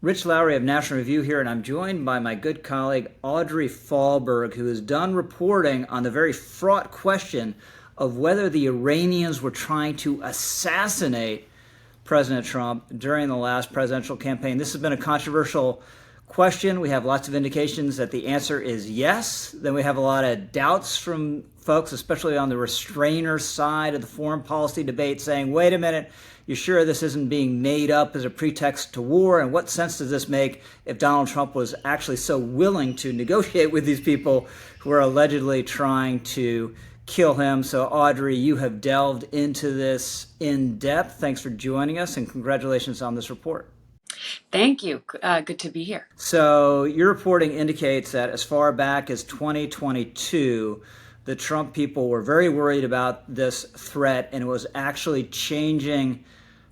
Rich Lowry of National Review here, and I'm joined by my good colleague Audrey Fahlberg, who has done reporting on the very fraught question of whether the Iranians were trying to assassinate President Trump during the last presidential campaign. This has been a controversial question. We have lots of indications that the answer is yes. Then we have a lot of doubts from folks, especially on the restrainer side of the foreign policy debate, saying, wait a minute, you sure this isn't being made up as a pretext to war? And what sense does this make if Donald Trump was actually so willing to negotiate with these people who are allegedly trying to kill him? So, Audrey, you have delved into this in depth. Thanks for joining us, and congratulations on this report. Thank you. Good to be here. So your reporting indicates that as far back as 2022, the Trump people were very worried about this threat, and it was actually changing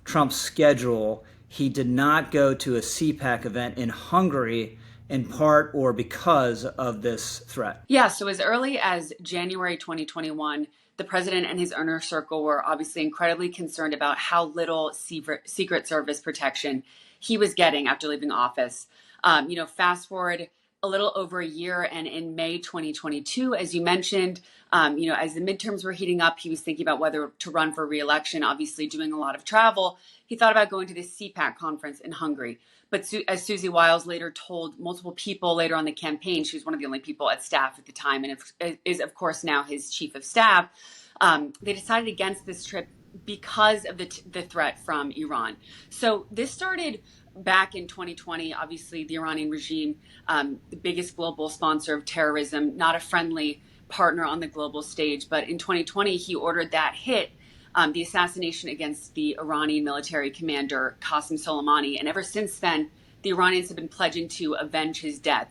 Trump's schedule. He did not go to a CPAC event in Hungary in part or because of this threat. Yeah, so as early as January 2021, the president and his inner circle were obviously incredibly concerned about how little Secret Service protection he was getting after leaving office. Fast forward a little over a year, and in May 2022, as you mentioned, as the midterms were heating up, he was thinking about whether to run for re-election, obviously doing a lot of travel. He thought about going to this CPAC conference in Hungary. But as Susie Wiles later told multiple people later on the campaign, she was one of the only people at staff at the time and is, of course, now his chief of staff. They decided against this trip because of the threat from Iran. So this started back in 2020. Obviously, the Iranian regime, the biggest global sponsor of terrorism, not a friendly partner on the global stage. But in 2020, he ordered that hit, the assassination against the Iranian military commander, Qasem Soleimani. And ever since then, the Iranians have been pledging to avenge his death.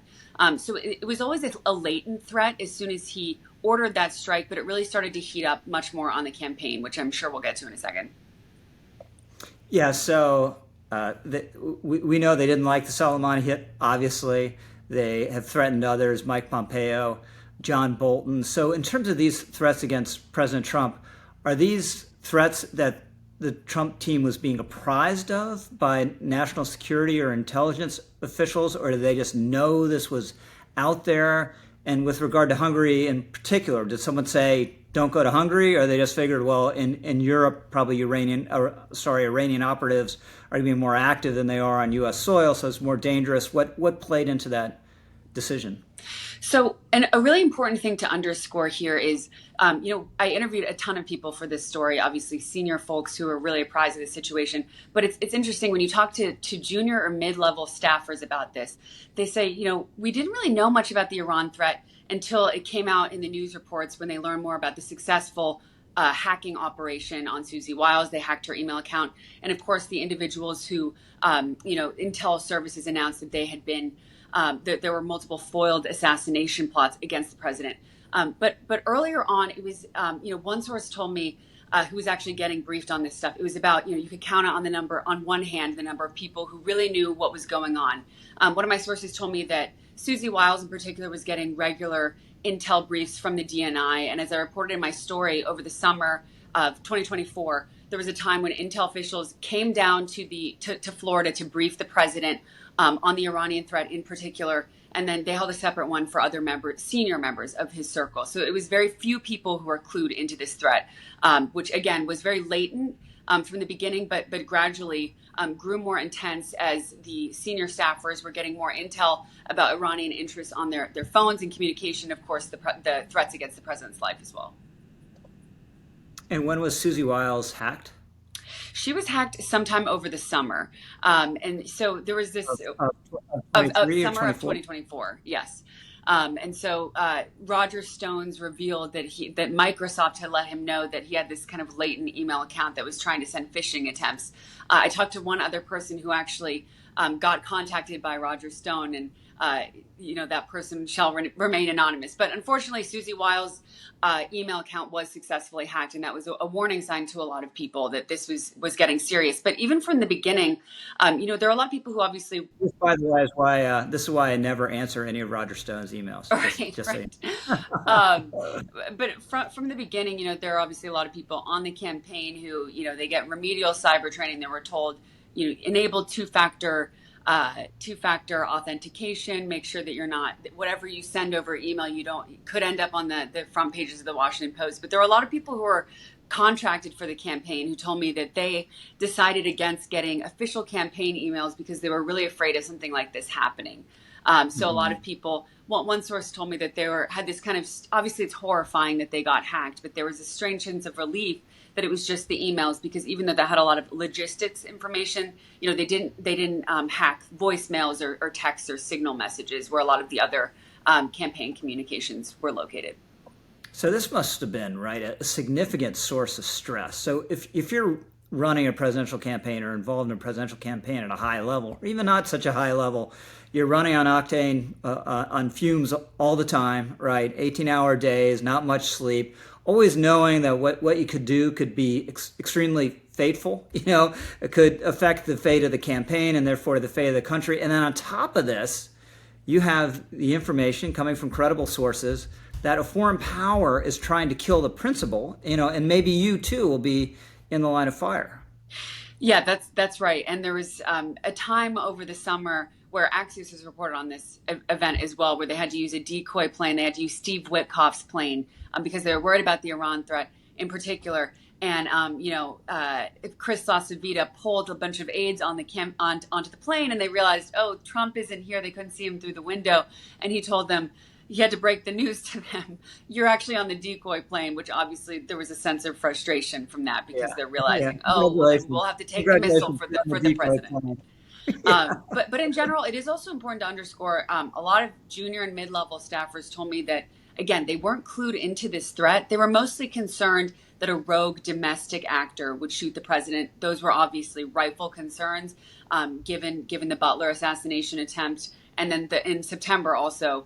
So it was always a latent threat as soon as he ordered that strike, but it really started to heat up much more on the campaign, which I'm sure we'll get to in a second. Yeah, so we know they didn't like the Soleimani hit, obviously. They have threatened others, Mike Pompeo, John Bolton. So in terms of these threats against President Trump, are these threats that the Trump team was being apprised of by national security or intelligence officials, or did they just know this was out there? And with regard to Hungary in particular, did someone say, don't go to Hungary? Or they just figured, well, in Europe, probably Iranian operatives are going to be more active than they are on U.S. soil, so it's more dangerous. What played into that decision? So, and a really important thing to underscore here is, I interviewed a ton of people for this story, obviously senior folks who are really apprised of the situation. But it's interesting when you talk to junior or mid-level staffers about this, they say, we didn't really know much about the Iran threat until it came out in the news reports when they learned more about the successful hacking operation on Susie Wiles. They hacked her email account. And of course, the individuals who, Intel services announced that they had been that there were multiple foiled assassination plots against the president. But earlier on, it was, one source told me who was actually getting briefed on this stuff. It was about, you could count on one hand, the number of people who really knew what was going on. One of my sources told me that Susie Wiles in particular was getting regular intel briefs from the DNI. And as I reported in my story, over the summer of 2024, there was a time when intel officials came down to Florida to brief the president on the Iranian threat in particular, and then they held a separate one for other senior members of his circle. So it was very few people who were clued into this threat, which again was very latent from the beginning, but gradually grew more intense as the senior staffers were getting more intel about Iranian interests on their phones and communication, of course, the threats against the president's life as well. And when was Susie Wiles hacked? She was hacked sometime over the summer. And so there was this Of summer of 2024. Yes. And so Roger Stones revealed that Microsoft had let him know that he had this kind of latent email account that was trying to send phishing attempts. I talked to one other person who actually got contacted by Roger Stone, and that person shall remain anonymous. But unfortunately, Susie Wiles' email account was successfully hacked, and that was a warning sign to a lot of people that this was getting serious. But even from the beginning, there are a lot of people who obviously. This, by the way, this is why I never answer any of Roger Stone's emails. But from the beginning, there are obviously a lot of people on the campaign who, they get remedial cyber training. They were told, enable two-factor two-factor authentication, make sure that you're not, whatever you send over email, could end up on the front pages of the Washington Post. But there were a lot of people who were contracted for the campaign who told me that they decided against getting official campaign emails because they were really afraid of something like this happening. So a lot of people, one source told me that had this kind of, obviously it's horrifying that they got hacked, but there was a strange sense of relief that it was just the emails, because even though they had a lot of logistics information, they didn't hack voicemails or texts or signal messages where a lot of the other campaign communications were located. So this must have been, right, a significant source of stress. So if you're running a presidential campaign or involved in a presidential campaign at a high level, or even not such a high level, you're running on octane, on fumes all the time, right? 18-hour days, not much sleep, always knowing that what you could do could be extremely fateful. It could affect the fate of the campaign and therefore the fate of the country. And then on top of this, you have the information coming from credible sources that a foreign power is trying to kill the principal, and maybe you too will be in the line of fire. Yeah, that's right. And there was a time over the summer where Axios has reported on this event as well, where they had to use a decoy plane. They had to use Steve Witkoff's plane because they were worried about the Iran threat in particular. And, if Chris Sasavita pulled a bunch of aides on onto the plane, and they realized, oh, Trump isn't here. They couldn't see him through the window. And he told them, he had to break the news to them. You're actually on the decoy plane, which obviously there was a sense of frustration from that, because they're realizing, we'll have to take the missile for the president. But in general, it is also important to underscore, a lot of junior and mid-level staffers told me that, again, they weren't clued into this threat. They were mostly concerned that a rogue domestic actor would shoot the president. Those were obviously rightful concerns, given the Butler assassination attempt. And then in September also,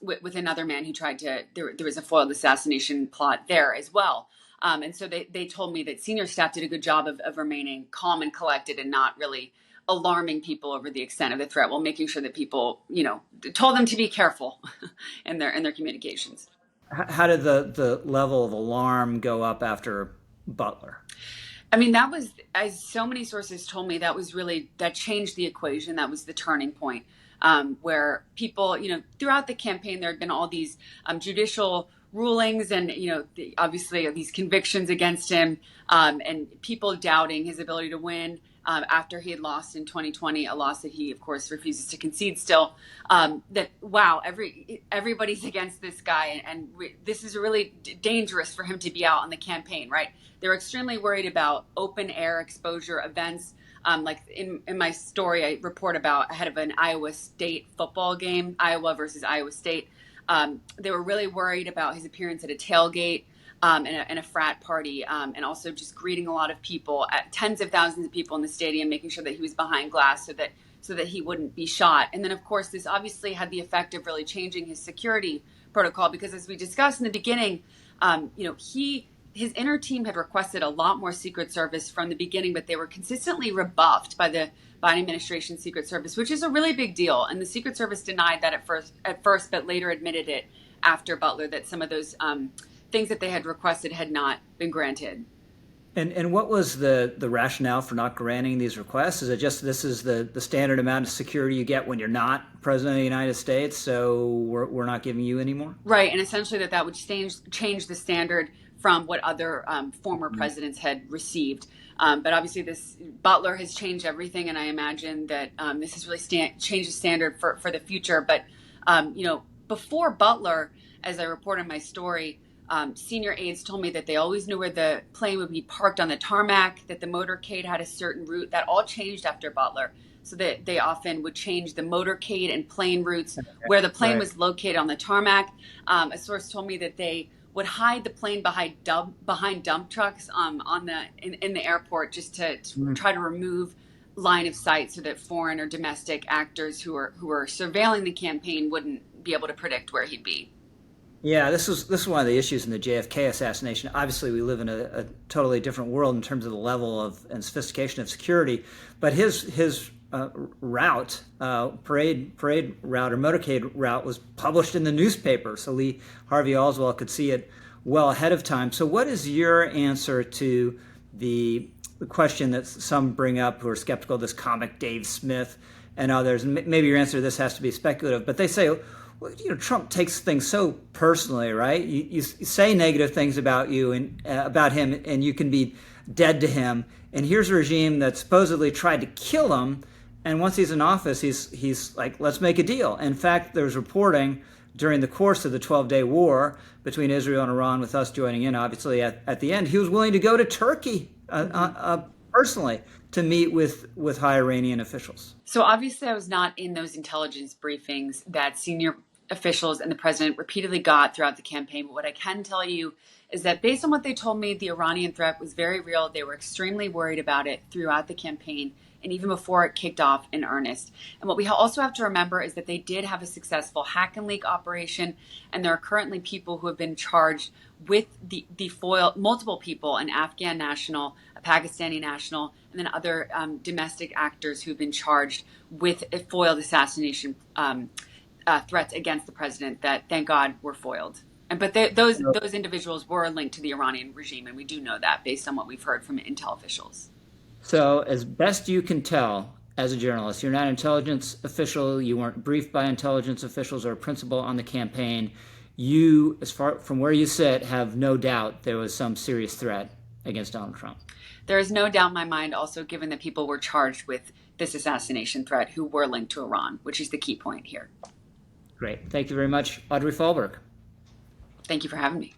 with another man who tried there was a foiled assassination plot there as well. And so they told me that senior staff did a good job of remaining calm and collected and not really alarming people over the extent of the threat, while making sure that people, told them to be careful in their communications. How did the level of alarm go up after Butler? I mean, that was, as so many sources told me, that changed the equation. That was the turning point, where people, throughout the campaign, there had been all these judicial rulings and, obviously these convictions against him, and people doubting his ability to win after he had lost in 2020, a loss that he, of course, refuses to concede still. That, wow, everybody's against this guy, and this is really dangerous for him to be out on the campaign, right? They're extremely worried about open air exposure events. Like in my story, I report about ahead of an Iowa State football game, Iowa versus Iowa State. They were really worried about his appearance at a tailgate and a frat party, and also just greeting a lot of people, tens of thousands of people in the stadium, making sure that he was behind glass so that he wouldn't be shot. And then, of course, this obviously had the effect of really changing his security protocol, because as we discussed in the beginning, his inner team had requested a lot more Secret Service from the beginning, but they were consistently rebuffed by the Biden administration Secret Service, which is a really big deal. And the Secret Service denied that at first, but later admitted it after Butler, that some of those things that they had requested had not been granted. And what was the rationale for not granting these requests? Is it just this is the standard amount of security you get when you're not president of the United States, so we're not giving you anymore? Right, and essentially that would change the standard from what other former presidents had received. But obviously Butler has changed everything, and I imagine that this has really changed the standard for the future. But, before Butler, as I report in my story, senior aides told me that they always knew where the plane would be parked on the tarmac, that the motorcade had a certain route. That all changed after Butler. So that they often would change the motorcade and plane routes where the plane was located on the tarmac. A source told me that they would hide the plane behind dump trucks in the airport, just to try to remove line of sight so that foreign or domestic actors who are surveilling the campaign wouldn't be able to predict where he'd be. Yeah, this is one of the issues in the JFK assassination. Obviously, we live in a totally different world in terms of the level of and sophistication of security, but his route, parade route or motorcade route, was published in the newspaper, so Lee Harvey Oswald could see it well ahead of time. So what is your answer to the question that some bring up who are skeptical of this comic Dave Smith and others, and maybe your answer to this has to be speculative, but they say, well, Trump takes things so personally, right? You say negative things about you and about him, and you can be dead to him. And here's a regime that supposedly tried to kill him, and once he's in office, he's like, let's make a deal. In fact, there was reporting during the course of the 12-day war between Israel and Iran, with us joining in, obviously, at the end, he was willing to go to Turkey personally to meet with high Iranian officials. So obviously I was not in those intelligence briefings that senior officials and the president repeatedly got throughout the campaign. But what I can tell you is that based on what they told me, the Iranian threat was very real. They were extremely worried about it throughout the campaign and even before it kicked off in earnest. And what we also have to remember is that they did have a successful hack and leak operation, and there are currently people who have been charged with the foil, multiple people, an Afghan national, a Pakistani national, and then other domestic actors who've been charged with foiled assassination threats against the president that, thank God, were foiled. But those individuals were linked to the Iranian regime, and we do know that based on what we've heard from intel officials. So as best you can tell as a journalist, you're not an intelligence official, you weren't briefed by intelligence officials or a principal on the campaign. You, as far from where you sit, have no doubt there was some serious threat against Donald Trump. There is no doubt in my mind also, given that people were charged with this assassination threat who were linked to Iran, which is the key point here. Great. Thank you very much, Audrey Fahlberg. Thank you for having me.